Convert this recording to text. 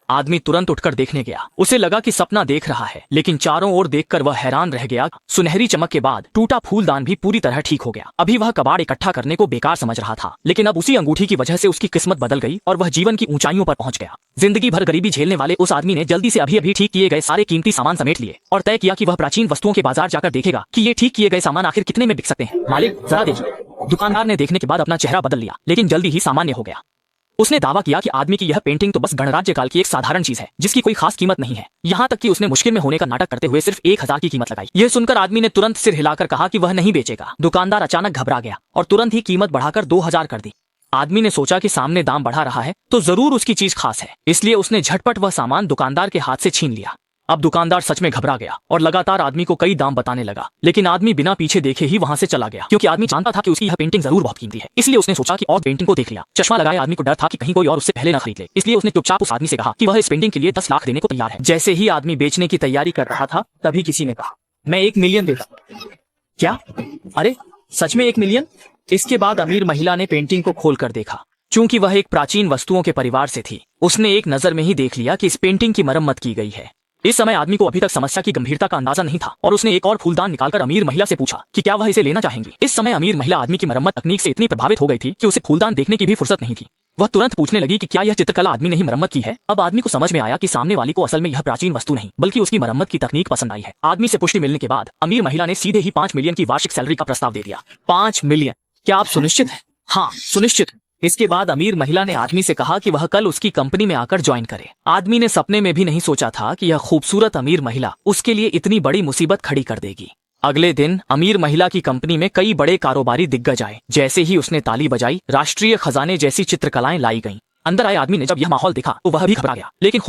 आदमी तुरंत उठकर देखने गया। उसे लगा कि सपना देख रहा है, लेकिन चारों ओर देखकर वह हैरान रह गया। सुनहरी चमक के बाद टूटा फूलदान भी पूरी तरह ठीक हो गया। अभी वह कबाड़ इकट्ठा करने को बेकार समझ रहा था, लेकिन अब उसी अंगूठी की वजह से उसकी किस्मत बदल गई और वह जीवन की ऊंचाइयों पर पहुंच गया। जिंदगी भर गरीबी झेलने वाले उस आदमी ने जल्दी से अभी ठीक किए गए सारे कीमती सामान समेट लिए और तय किया कि वह प्राचीन वस्तुओं के बाजार जाकर देखेगा कि ये ठीक किए गए सामान आखिर कितने में बिक सकते हैं। मालिक जरा दीजिए। दुकानदार ने देखने के बाद अपना चेहरा बदल लिया, लेकिन जल्दी ही सामान्य हो गया। उसने दावा किया कि आदमी की यह पेंटिंग तो बस गणराज्य काल की एक साधारण चीज है, जिसकी कोई खास कीमत नहीं है। यहाँ तक कि उसने मुश्किल में होने का नाटक करते हुए सिर्फ 1000 की कीमत लगाई। यह सुनकर आदमी ने तुरंत सिर हिलाकर कहा कि वह नहीं बेचेगा। दुकानदार अचानक घबरा गया और तुरंत ही कीमत बढ़ाकर 2000 कर दी। आदमी ने सोचा कि सामने दाम बढ़ा रहा है तो जरूर उसकी चीज खास है, इसलिए उसने झटपट वह सामान दुकानदार के हाथ से छीन लिया। अब दुकानदार सच में घबरा गया और लगातार आदमी को कई दाम बताने लगा, लेकिन आदमी बिना पीछे देखे ही वहां से चला गया, क्योंकि आदमी जानता था कि उसकी यह पेंटिंग जरूर बहुत कीमती है। इसलिए उसने सोचा कि और पेंटिंग को देख लिया। चश्मा लगाए आदमी को डर था कि कहीं कोई और उससे पहले न खरीद ले, इसलिए उसने चुपचाप उस आदमी से कहा कि वह इस पेंटिंग के लिए 10 लाख देने को तैयार है। जैसे ही आदमी बेचने की तैयारी कर रहा था, तभी किसी ने कहा, मैं 1 मिलियन देता। क्या? अरे सच में 1 मिलियन? इसके बाद अमीर महिला ने पेंटिंग को खोलकर देखा। चूंकि वह एक प्राचीन वस्तुओं के परिवार से थी, उसने एक नजर में ही देख लिया कि इस पेंटिंग की मरम्मत की गई है। इस समय आदमी को अभी तक समस्या की गंभीरता का अंदाजा नहीं था और उसने एक और फूलदान निकालकर अमीर महिला से पूछा कि क्या वह इसे लेना चाहेंगी। इस समय अमीर महिला आदमी की मरम्मत तकनीक से इतनी प्रभावित हो गई थी कि उसे फूलदान देखने की भी फुर्सत नहीं थी। वह तुरंत पूछने लगी कि क्या यह चित्रकला आदमी ने ही मरम्मत की है। अब आदमी को समझ में आया कि सामने वाली को असल में यह प्राचीन वस्तु नहीं बल्कि उसकी मरम्मत की तकनीक पसंद आई है। आदमी से पुष्टि मिलने के बाद अमीर महिला ने सीधे ही 5 मिलियन की वार्षिक सैलरी का प्रस्ताव दे दिया। 5 मिलियन? क्या आप सुनिश्चित हैं? हाँ सुनिश्चित। इसके बाद अमीर महिला ने आदमी से कहा कि वह कल उसकी कंपनी में आकर ज्वाइन करे। आदमी ने सपने में भी नहीं सोचा था कि यह खूबसूरत अमीर महिला उसके लिए इतनी बड़ी मुसीबत खड़ी कर देगी। अगले दिन अमीर महिला की कंपनी में कई बड़े कारोबारी दिग्गज आए। जैसे ही उसने ताली बजाई, राष्ट्रीय खजाने जैसी चित्रकलाएं लाई गईं। अंदर आए आदमी ने जब यह माहौल देखा तो वह भी घबरा गया, लेकिन